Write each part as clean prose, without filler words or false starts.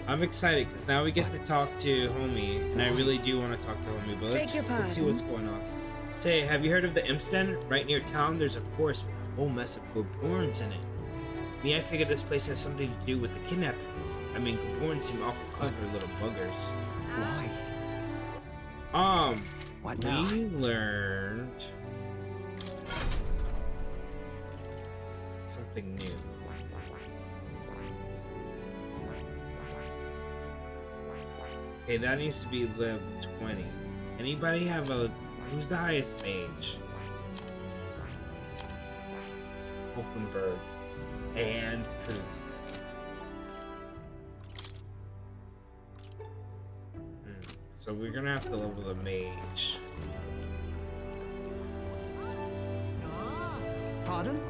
I'm excited because now we get to talk to Homie, and I really do want to talk to Homie, but let's see what's going on. Say, have you heard of the Imsten? Right near town, there's a forest with a whole mess of Goborns in it. Me, I figured this place has something to do with the kidnappings. I mean, Goborns seem awful clever little buggers. Why? What now? We learned something new. Okay, that needs to be level 20. Anybody have a... Who's the highest mage? Hulkenberg. And Poogie. So we're gonna have to level the mage. Pardon?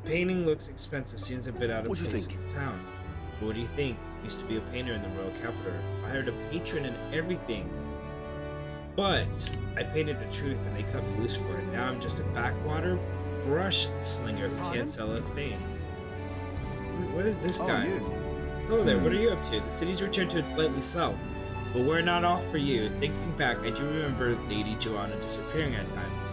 Painting looks expensive, seems a bit out of What do you place think? in town. What do you think? Used to be a painter in the royal capital. I hired a patron and everything. But I painted the truth and they cut me loose for it. Now I'm just a backwater brush slinger who can't sell a thing. What is this guy? You. Hello there, what are you up to? The city's returned to its lively self. But we're not off for you. Thinking back, I do remember Lady Joanna disappearing at times.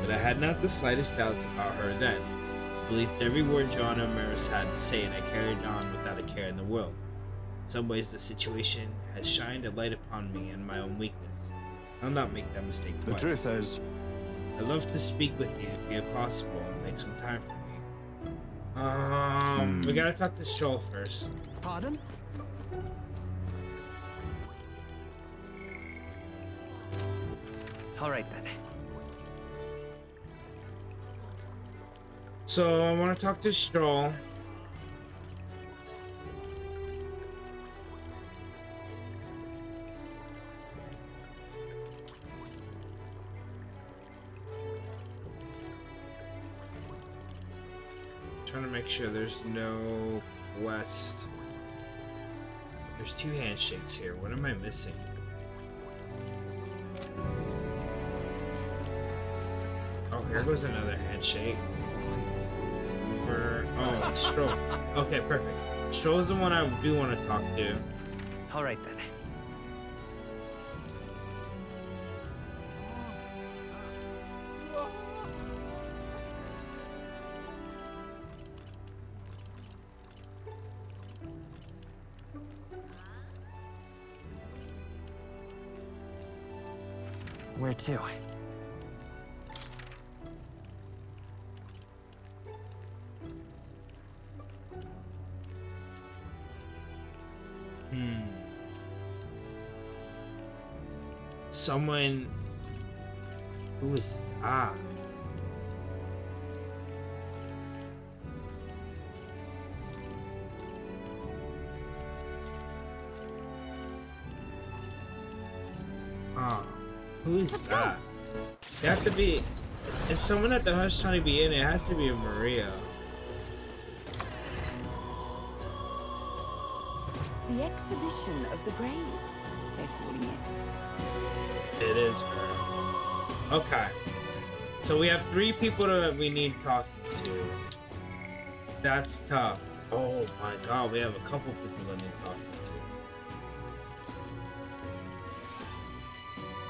But I had not the slightest doubts about her then. I believed every word Joanna Maris had to say, and I carried on without a care in the world. In some ways, the situation has shined a light upon me and my own weakness. I'll not make that mistake twice. The truth is... I'd love to speak with you if possible and make some time for me. We gotta talk to Stroll first. Pardon? All right then. So I want to talk to Stroll. Trying to make sure there's no quest. There's 2 handshakes here. What am I missing? Oh, here goes another handshake. Oh, it's Stroll. Okay, perfect. Stroll is the one I do want to talk to. All right then. Where to? Someone who is who is that? It has to be. It's someone at the hush trying to be in. It has to be a Maria. The exhibition of the brave, they're calling it. It is her. Okay. So we have 3 people that we need talking to. That's tough. Oh my god, we have a couple people that need talking to.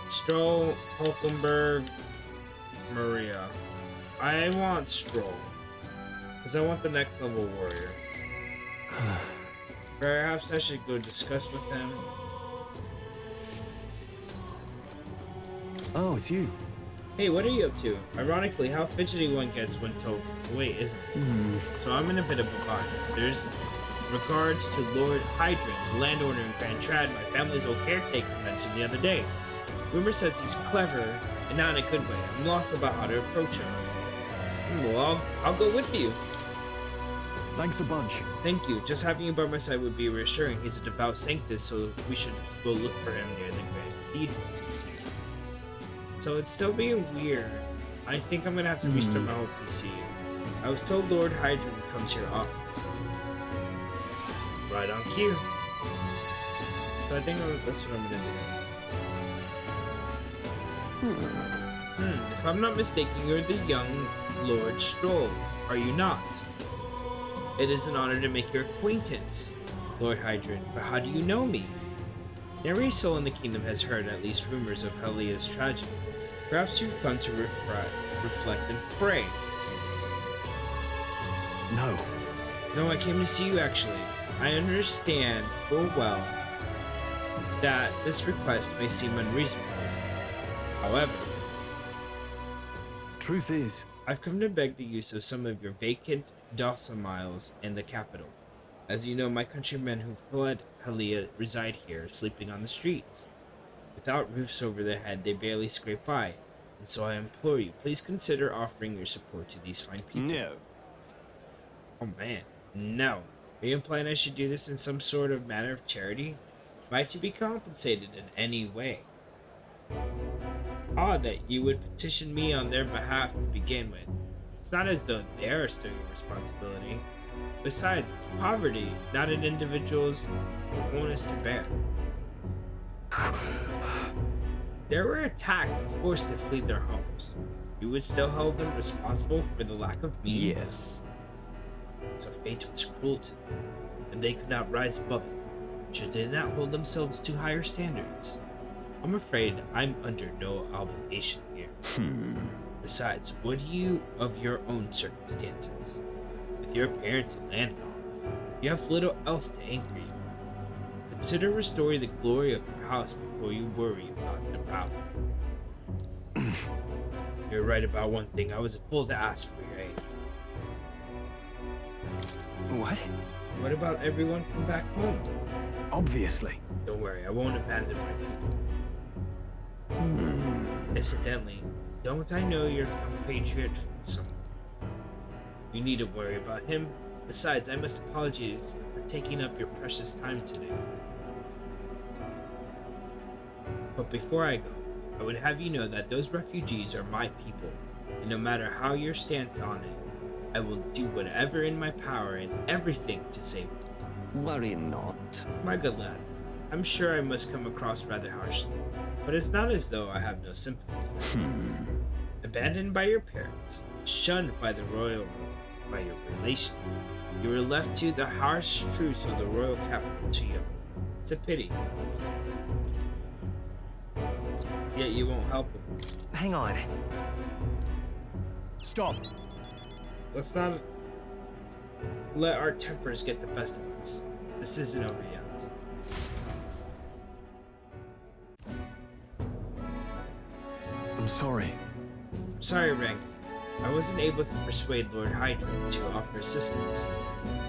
Stroll, Hulkenberg, Maria. I want Stroll. Because I want the next level warrior. Perhaps I should go discuss with him. Oh, it's you. Hey, what are you up to? Ironically, how fidgety one gets when told. Wait, isn't it? So I'm in a bit of a bind. There's regards to Lord Hydrin, the landowner in Grand Trad my family's old caretaker mentioned the other day. Rumor says he's clever, and not in a good way. I'm lost about how to approach him. Well, I'll go with you. Thanks a bunch. Thank you. Just having you by my side would be reassuring. He's a devout sanctus, so we should go look for him near the Grand Cathedral. So it's still being weird. I think I'm gonna have to restart my whole PC. I was told Lord Hydrin comes here often. Right on cue. So I think that's what I'm gonna do. If I'm not mistaken, you're the young Lord Stroll, are you not? It is an honor to make your acquaintance, Lord Hydrant, but how do you know me? Every soul in the kingdom has heard at least rumors of Helia's tragedy. Perhaps you've come to reflect and pray. No. No, I came to see you actually. I understand full well that this request may seem unreasonable. However, Truth is, I've come to beg the use of some of your vacant domiciles in the capital. As you know, my countrymen who fled Helia reside here, sleeping on the streets. Without roofs over their head, they barely scrape by. And so I implore you, please consider offering your support to these fine people. no. Oh man, no. Are you implying I should do this in some sort of manner of charity? Am I to be compensated in any way? Odd that you would petition me on their behalf to begin with. It's not as though they are still your responsibility. Besides, it's poverty, not an individual's onus to bear. They were attacked and forced to flee their homes. You would still hold them responsible for the lack of means? Yes. So fate was cruel to them, and they could not rise above it. Should they not hold themselves to higher standards? I'm afraid I'm under no obligation here. Besides, what do you of your own circumstances? With your parents and land gone, you have little else to anchor you. Consider restoring the glory of your house before you worry about the problem. You're right about one thing. I was a fool to ask for your aid. What? What about everyone come back home? Obviously. Don't worry, I won't abandon my people. Incidentally, don't I know your compatriot from somewhere? You needn't worry about him. Besides, I must apologize for taking up your precious time today. But before I go, I would have you know that those refugees are my people, and no matter how your stance on it, I will do whatever in my power and everything to save them. Worry not. My good lad, I'm sure I must come across rather harshly, but it's not as though I have no sympathy. Abandoned by your parents, shunned by the royal, by your relations, you were left to the harsh truths of the royal capital too young. It's a pity. Yet you won't help them. Hang on. Stop. Let's not let our tempers get the best of us. This isn't over yet. I'm sorry. Sorry, Rank. I wasn't able to persuade Lord Hydra to offer assistance.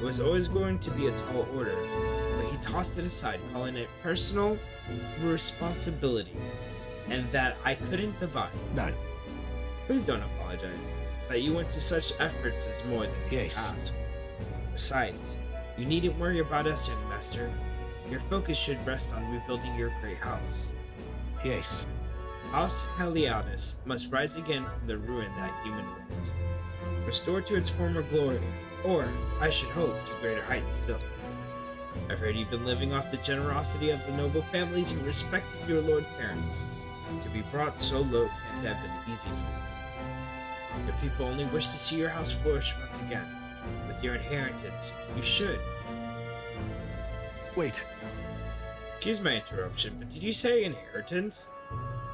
It was always going to be a tall order, but he tossed it aside, calling it personal responsibility, and that I couldn't abide. No. Please don't apologize. That you went to such efforts is more than you ask. Besides, you needn't worry about us, young master. Your focus should rest on rebuilding your great house. Yes. House Heliodus must rise again from the ruin that human wrecked. Restored to its former glory, or, I should hope, to greater heights still. I've heard you've been living off the generosity of the noble families who respected your lord parents. To be brought so low can't have been easy for you. Your people only wish to see your house flourish once again. With your inheritance, you should. Wait. Excuse my interruption, but did you say inheritance?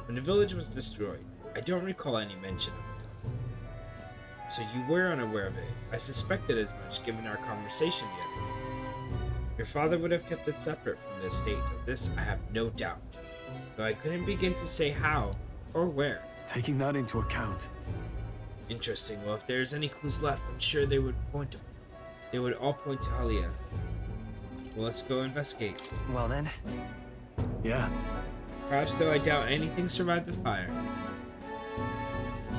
When the village was destroyed, I don't recall any mention of it. So you were unaware of it. I suspected as much given our conversation the other day. Your father would have kept it separate from the estate. Of this I have no doubt, though I couldn't begin to say how or where. Taking that into account. Interesting. Well, if there's any clues left, I'm sure they would all point to Halia. Well, let's go investigate. Well then. Yeah. Perhaps, though, I doubt anything survived the fire.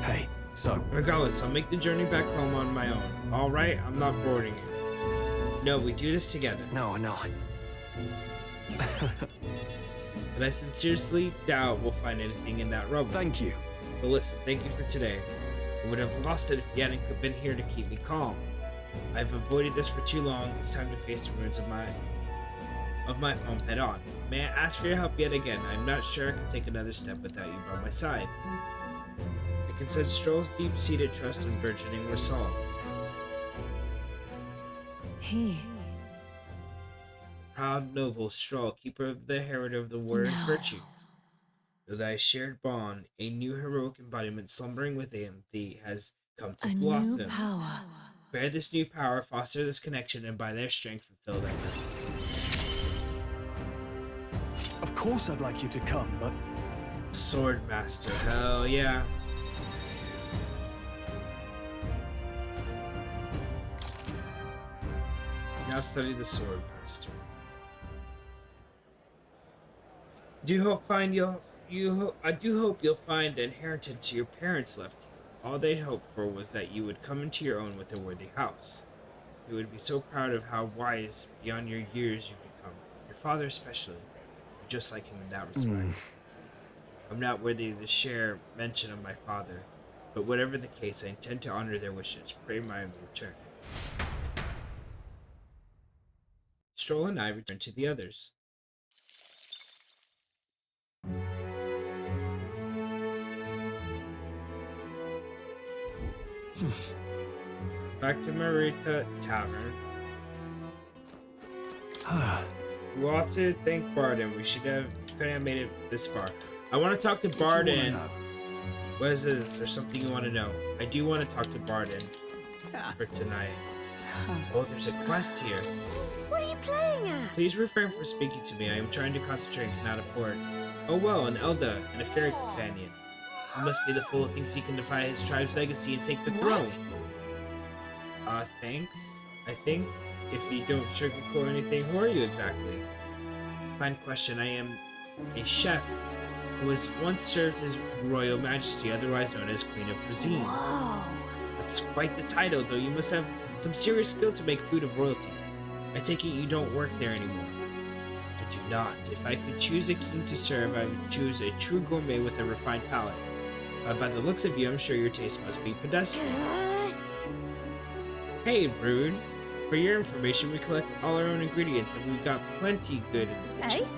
Hey, so. Regardless, I'll make the journey back home on my own. Alright, I'm not boarding you. No, we do this together. No. But I sincerely doubt we'll find anything in that rubble. Thank you. But listen, thank you for today. I would have lost it if you hadn't been here to keep me calm. I've avoided this for too long. It's time to face the ruins of my home head on. May I ask for your help yet again? I'm not sure I can take another step without you by my side. I can sense Stroll's deep-seated trust and burgeoning resolve. he? Proud noble Stroll, keeper of the heritage of the word and No. virtues. Through thy shared bond, a new heroic embodiment slumbering within thee has come to A blossom. new power. Bear this new power, foster this connection, and by their strength fulfill thy purpose. Of course I'd like you to come, but Sword Master, hell yeah. Now study the Sword Master. I do hope you'll find an inheritance your parents left you. All they'd hoped for was that you would come into your own with a worthy house. You would be so proud of how wise beyond your years you've become. Your father especially. You're just like him in that respect. I'm not worthy to share mention of my father, but whatever the case, I intend to honor their wishes. Pray my return. Stroll and I return to the others. Back to Marita Tavern. We ought to thank Barden. We couldn't have made it this far. I want to talk to Barden. What is this? There's something you want to know. I do want to talk to Barden for tonight. Oh, there's a quest here. What are you playing at? Please refrain from speaking to me. I am trying to concentrate and cannot afford. Oh well, an Elda and a fairy companion. He must be the fool who thinks he can defy his tribe's legacy and take the throne. Thanks. I think if you don't sugarcoat anything, who are you exactly? Fine question. I am a chef who has once served His Royal Majesty, otherwise known as Queen of Cuisine. Whoa. That's quite the title, though. You must have some serious skill to make food of royalty. I take it you don't work there anymore. I do not. If I could choose a king to serve, I would choose a true gourmet with a refined palate. By the looks of you, I'm sure your taste must be pedestrian. Hey, Brood. For your information, we collect all our own ingredients, and we've got plenty good in the kitchen.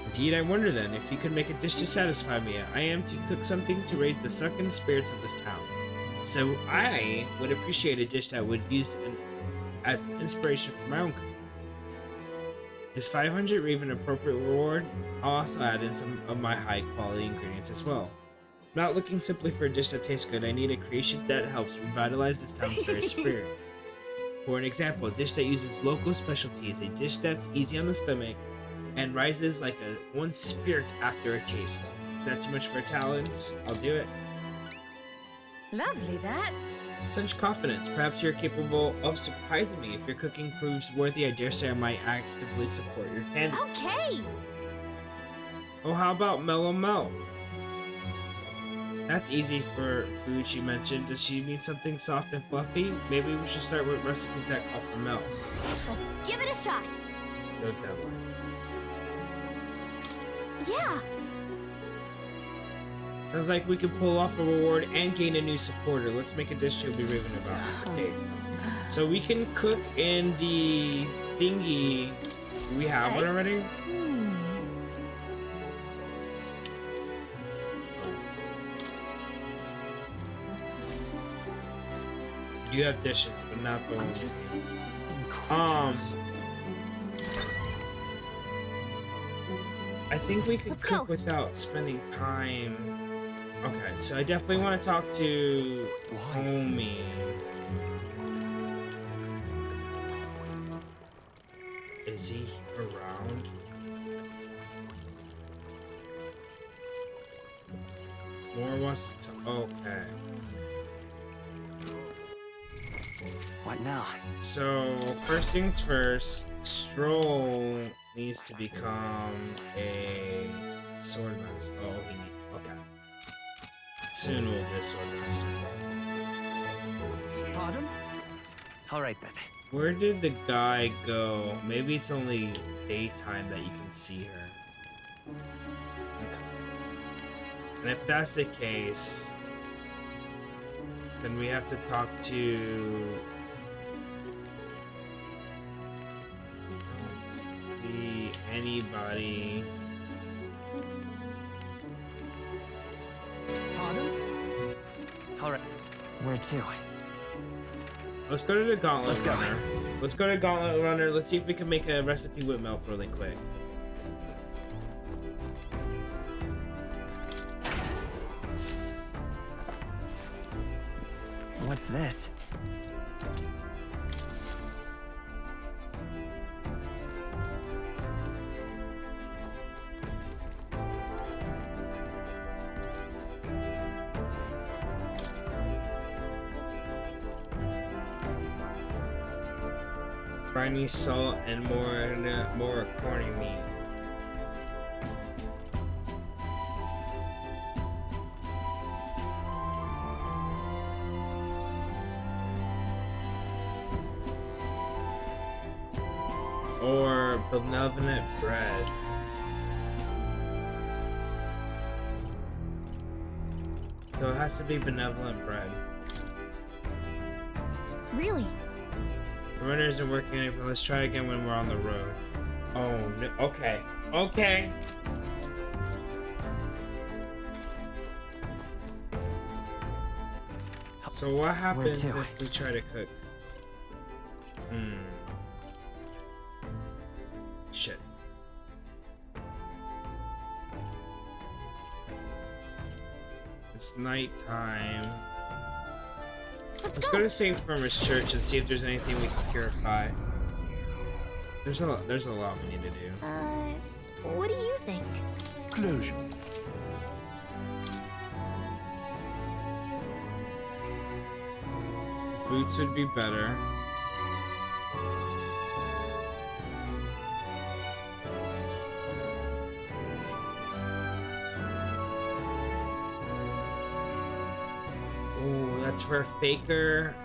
Indeed, I wonder then, if you could make a dish to satisfy me. I am to cook something to raise the sunken spirits of this town. So I would appreciate a dish that would use as inspiration for my own cooking. Is 500 even an appropriate reward? I'll also add in some of my high quality ingredients as well. I'm not looking simply for a dish that tastes good. I need a creation that helps revitalize this town's very spirit. For an example, a dish that uses local specialties, a dish that's easy on the stomach and rises like one spirit after a taste. Is that too much for talents? I'll do it. Lovely, that. Such confidence. Perhaps you're capable of surprising me. If your cooking proves worthy, I dare say I might actively support your candidate. Okay. Oh, how about Mellow Mel? That's easy for food, she mentioned. Does she mean something soft and fluffy? Maybe we should start with recipes that call for Mel. Let's give it a shot. No deadline. Yeah. Sounds like we could pull off a reward and gain a new supporter. Let's make a dish she'll be raving about. Okay. So we can cook in the thingy. We have one already? You have dishes, but not the I think we could cook without spending time. Okay, so I definitely want to talk to Homie. Is he around? More wants to. Okay. What now? So, first things first, Stroll needs to become a swordmaster. Oh, okay. Soon we'll be a swordmaster. Pardon? All right then. Where did the guy go? Maybe it's only daytime that you can see her. Okay. And if that's the case, then we have to talk to... Let's see, anybody. Pardon? All right. Where to? Let's go to the Gauntlet Let's go. Runner. Let's go to Gauntlet Runner. Let's see if we can make a recipe with milk really quick. What's this? Briny salt and more corny meat. Or benevolent bread. So it has to be benevolent bread. Really? The runner isn't working anymore. Let's try again when we're on the road. Oh no. Okay. Okay. So what happens to? if we try to cook? Shit. It's nighttime. Let's go to St. Firmus Church and see if there's anything we can purify. There's a lot we need to do. What do you think? Closure. Boots would be better. Oh, that's for a faker.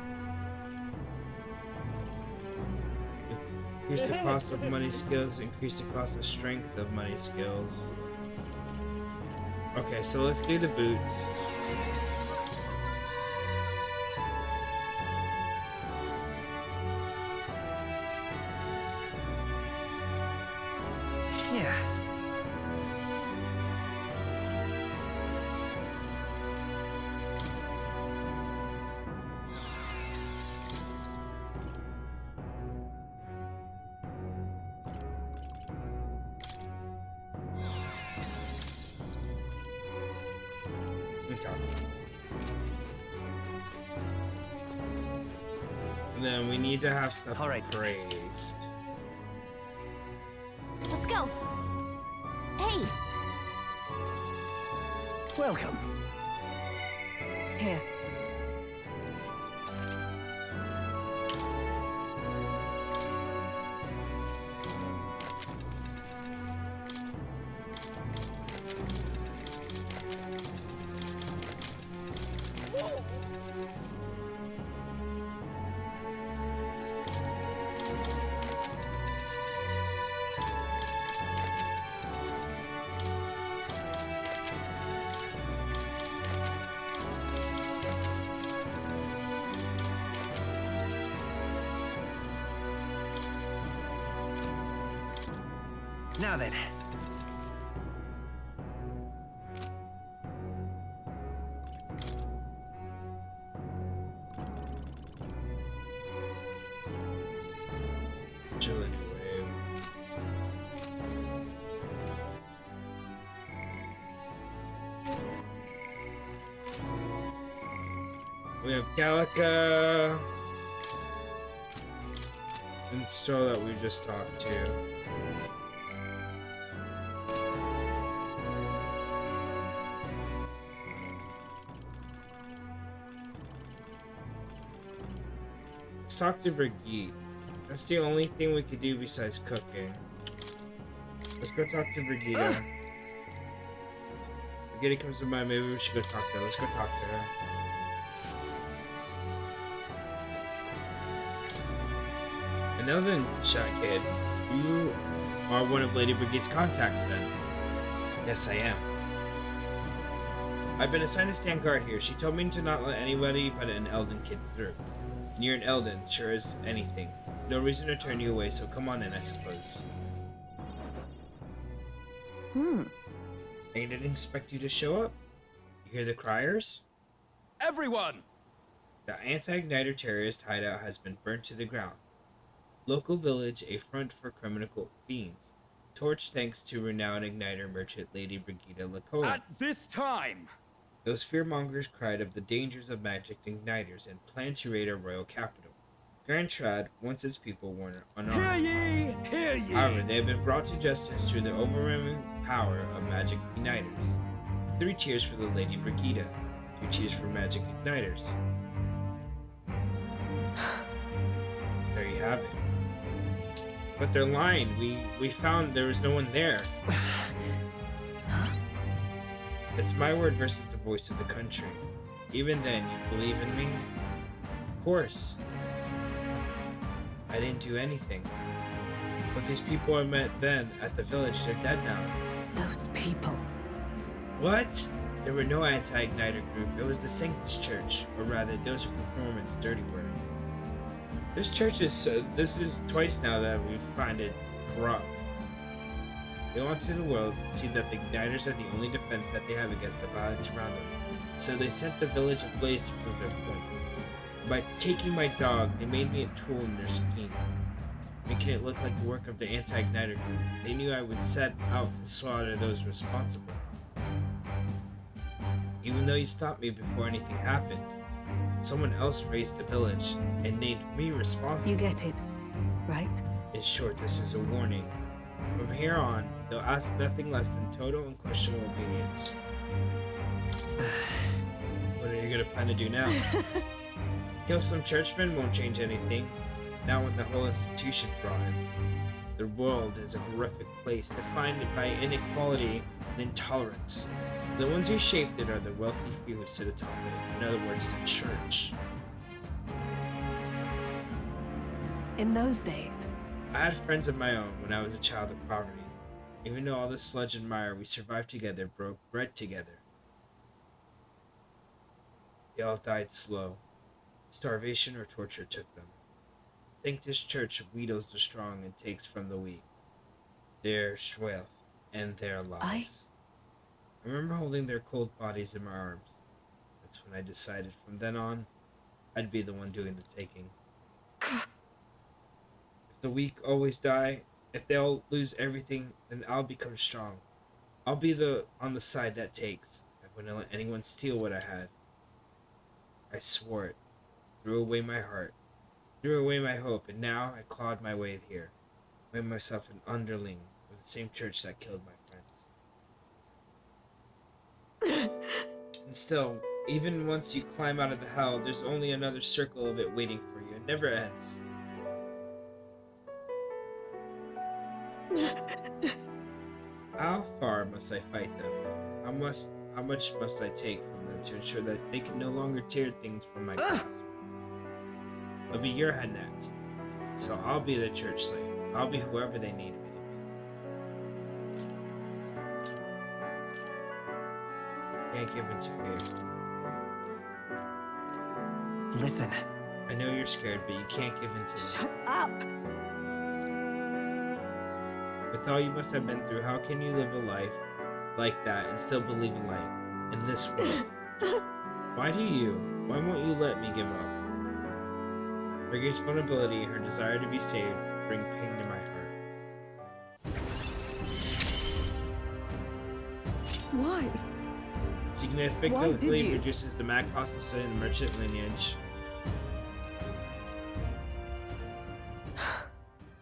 Increase the cost of money skills, increase the cost of strength of money skills. Okay, so let's do the boots. Yeah. And then we need to have stuff All right. praised. Let's go. Hey, Welcome. Here. Now then. Agility wave. We have Gallica and Stro that we just talked to. Let's talk to Brigitte. That's the only thing we could do besides cooking. Let's go talk to Brigitte. Brigitte comes to mind. Maybe we should go talk to her. Let's go talk to her. And now then, Shy Kid, you are one of Lady Brigitte's contacts then. Yes, I am. I've been assigned to stand guard here. She told me to not let anybody but an Elden kid through. And you're an Elden, sure as anything. No reason to turn you away, so come on in, I suppose. I didn't expect you to show up. You hear the criers? Everyone! The anti-igniter terrorist hideout has been burnt to the ground. Local village, a front for criminal fiends. Torch thanks to renowned igniter merchant Lady Brigida Lacola. At this time! Those fearmongers cried of the dangers of magic igniters and planned to raid our royal capital. Grand Trad wants its people were unarmed. Hear ye! Hear ye! However, they have been brought to justice through the overwhelming power of magic igniters. 3 cheers for the Lady Brigida. 2 cheers for magic igniters. There you have it. But they're lying. We found there was no one there. It's my word versus the voice of the country. Even then, you believe in me? Of course. I didn't do anything. But these people I met then at the village, they're dead now. Those people. What? There were no anti-igniter group. It was the Sanctus Church, or rather, those who perform its dirty work. This church is, this is twice now that we find it corrupt. They want to the world to see that the igniters are the only defense that they have against the violence around them. So they set the village ablaze to prove their point. By taking my dog, they made me a tool in their scheme, making it look like the work of the anti-igniter group. They knew I would set out to slaughter those responsible. Even though you stopped me before anything happened, someone else raised the village and named me responsible. You get it, right? In short, this is a warning. From here on, they'll ask nothing less than total and questionable obedience. What are you gonna plan to do now? Kill some churchmen won't change anything. Now when the whole institution's rotten. The world is a horrific place, defined by inequality and intolerance. The ones who shaped it are the wealthy few who sit atop it. In other words, the church. In those days. I had friends of my own when I was a child of poverty. Even though all the sludge and mire, we survived together, broke bread together. They all died slow. Starvation or torture took them. Think this church wheedles the strong and takes from the weak. Their strength and their lives. I remember holding their cold bodies in my arms. That's when I decided from then on, I'd be the one doing the taking. If the weak always die, if they all lose everything, then I'll become strong. I'll be on the side that takes. I wouldn't let anyone steal what I had. I swore it. Threw away my heart. Threw away my hope, and now I clawed my way here. Made myself an underling of the same church that killed my friends. And still, even once you climb out of the hell, there's only another circle of it waiting for you. It never ends. How far must I fight them? How much must I take from them to ensure that they can no longer tear things from my grasp? It'll be your head next. So I'll be the church slave. I'll be whoever they need me to be. Can't give in to fear. Listen. I know you're scared, but you can't give in to Shut up! With all you must have been through, how can you live a life like that and still believe in light in this world? Why won't you let me give up? Brigida's vulnerability and her desire to be saved bring pain to my heart. Why? Significantly reduces the mad cost of studying the merchant lineage.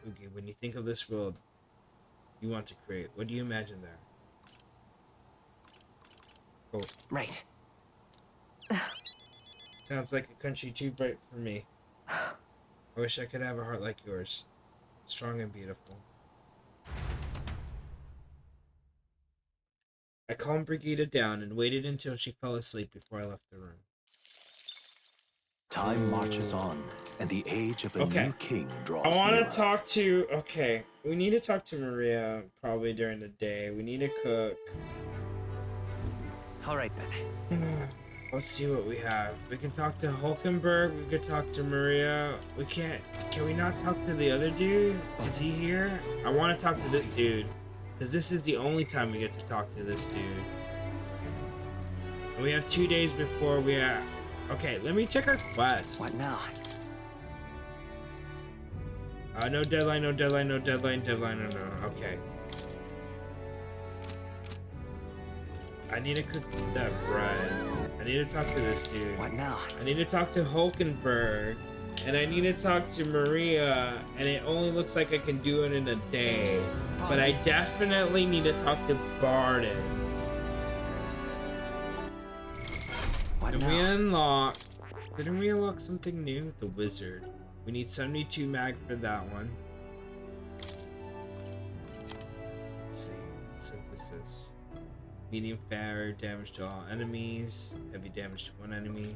Poogie, when you think of this world you want to create, what do you imagine there? Oh. Right. Sounds like a country too bright for me. I wish I could have a heart like yours. Strong and beautiful. I calmed Brigida down and waited until she fell asleep before I left the room. Time marches on, and the age of a new king draws I want nearer. to talk to... Okay, we need to talk to Maria probably during the day. We need to cook. Alright then. Let's see what we have. We can talk to Hulkenberg. We could talk to Maria. We can't... Can we not talk to the other dude? Is he here? I want to talk to this dude. Because this is the only time we get to talk to this dude. And we have 2 days before we have... Okay, let me check our quest. What now? No deadline, no deadline, no deadline, deadline, no. Okay. I need to cook that bread. I need to talk to this dude. What now? I need to talk to Hulkenberg. And I need to talk to Maria. And it only looks like I can do it in a day. But I definitely need to talk to Barden. What And now? we unlock... Didn't we unlock something new? The wizard. We need 72 mag for that one. Let's see. Synthesis. Medium fire, damage to all enemies. Heavy damage to one enemy.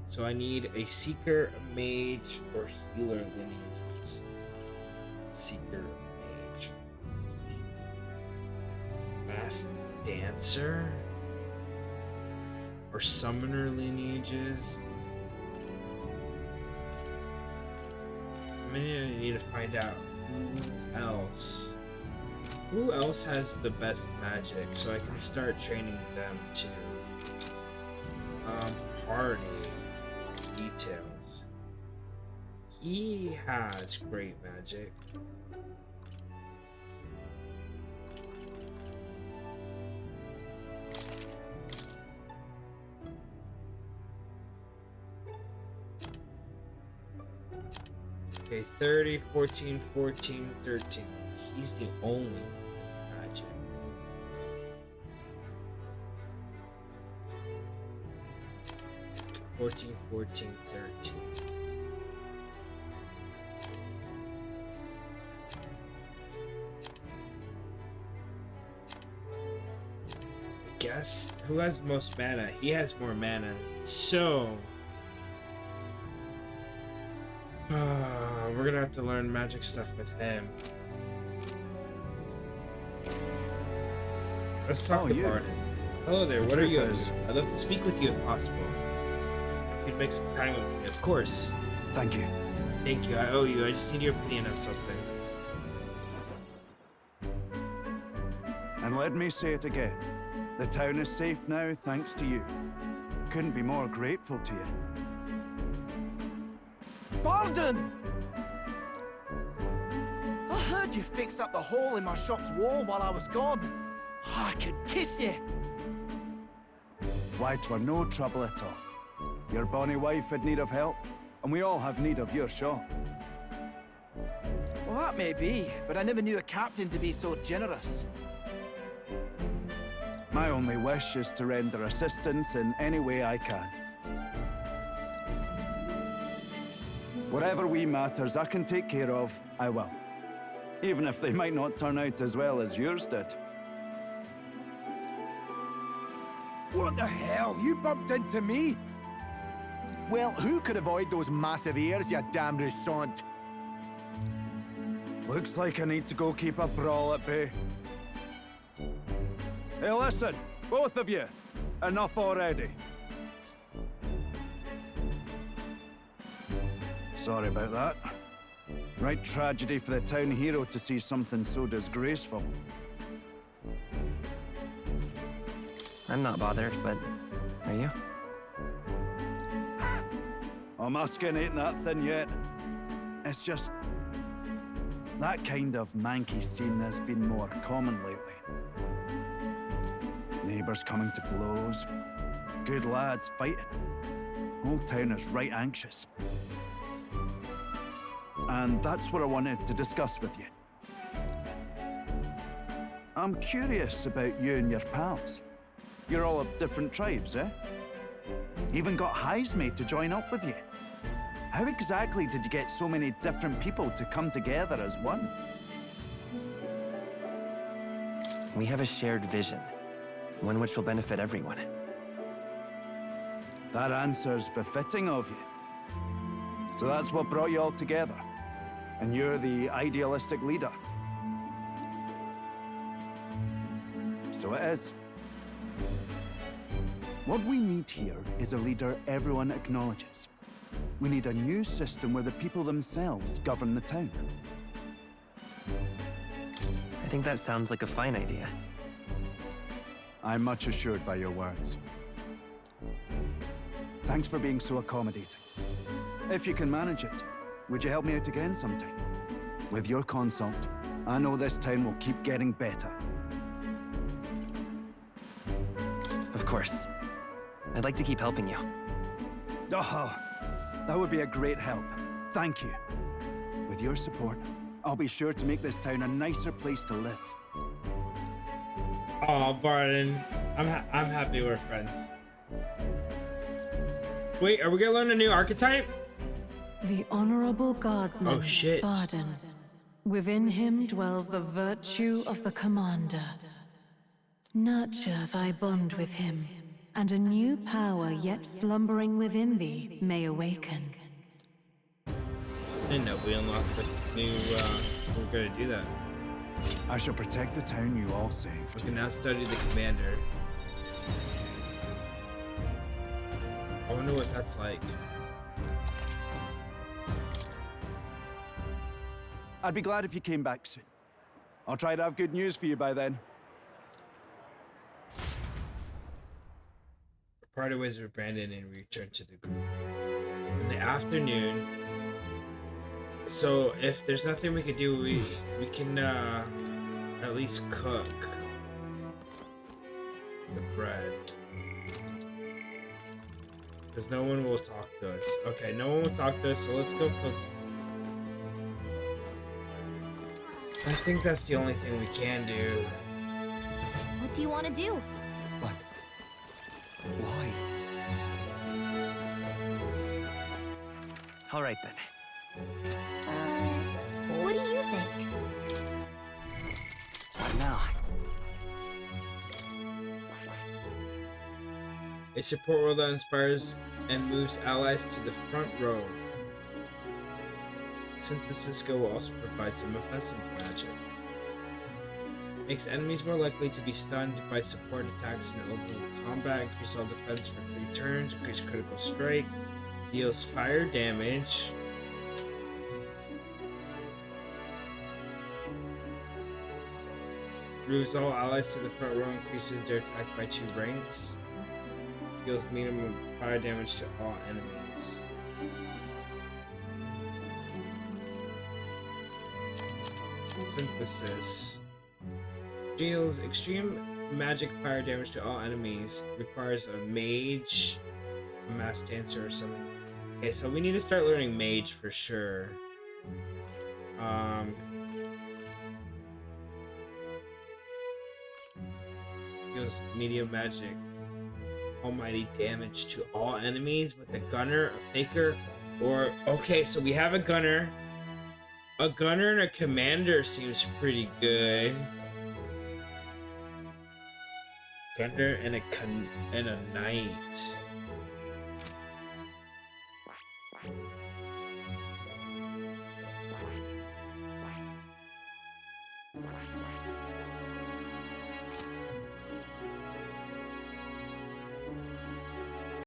So I need a seeker, a mage, or healer lineages. Seeker, mage. Masked dancer? Or summoner lineages? I need to find out who else has the best magic so I can start training them too. Party details. He has great magic. Okay, 30, 14, 14, 13. He's the only one with magic. Fourteen, 14, 13. I guess who has the most mana? He has more mana. So we're gonna have to learn magic stuff with him. Let's talk to Barden. Hello there, what are you up to? I'd love to speak with you if possible. If you'd make some time with me, of course. Thank you. Thank you, I owe you. I just need your opinion on something. And let me say it again. The town is safe now thanks to you. Couldn't be more grateful to you. Barden! I heard you fixed up the hole in my shop's wall while I was gone. I could kiss you. Why, 'twere no trouble at all. Your bonny wife had need of help, and we all have need of your shop. Well, that may be, but I never knew a captain to be so generous. My only wish is to render assistance in any way I can. Whatever wee matters I can take care of, I will. Even if they might not turn out as well as yours did. What the hell? You bumped into me? Well, who could avoid those massive ears, you damn russant? Looks like I need to go keep a brawl at bay. Hey, listen, both of you. Enough already. Sorry about that. Right tragedy for the town hero to see something so disgraceful. I'm not bothered, but are you? Oh, my skin ain't that thin yet. It's just... that kind of manky scene has been more common lately. Neighbours coming to blows. Good lads fighting. Whole town is right anxious. And that's what I wanted to discuss with you. I'm curious about you and your pals. You're all of different tribes, eh? Even got Highs made to join up with you. How exactly did you get so many different people to come together as one? We have a shared vision, one which will benefit everyone. That answer's befitting of you. So that's what brought you all together. And you're the idealistic leader. So it is. What we need here is a leader everyone acknowledges. We need a new system where the people themselves govern the town. I think that sounds like a fine idea. I'm much assured by your words. Thanks for being so accommodating. If you can manage it, would you help me out again sometime? With your consult, I know this town will keep getting better. Of course. I'd like to keep helping you. Oh, that would be a great help. Thank you. With your support, I'll be sure to make this town a nicer place to live. Oh, Barton, I'm happy we're friends. Wait, are we gonna learn a new archetype? The honorable guardsman, Oh, shit. Barden. Within him dwells the virtue of the commander. Nurture thy bond with him, and a new power yet slumbering within thee may awaken. I didn't know we unlocked the new, we're gonna do that. I shall protect the town you all saved. We can now study the commander. I wonder what that's like. I'd be glad if you came back soon. I'll try to have good news for you by then. Parted ways with Brandon and returned to the group. In the afternoon. So if there's nothing we could do, we can at least cook the bread. Because no one will talk to us. Okay, no one will talk to us, so let's go cook. I think that's the only thing we can do. What do you want to do? But why? All right then. What do you think? What now? A support role that inspires and moves allies to the front row. Synthesis will also provide some offensive magic. Makes enemies more likely to be stunned by support attacks in open combat. Increase all defense for 3 turns. Increase critical strike. Deals fire damage. Moves all allies to the front row. Increases their attack by 2 ranks. Deals minimum fire damage to all enemies. Synthesis. Deals extreme magic fire damage to all enemies. Requires a mage, a mass dancer, or something. Okay, so we need to start learning mage for sure. Deals medium magic, almighty damage to all enemies with a gunner, a faker, or okay. So we have a gunner. A gunner and a commander seems pretty good. Gunner and a knight.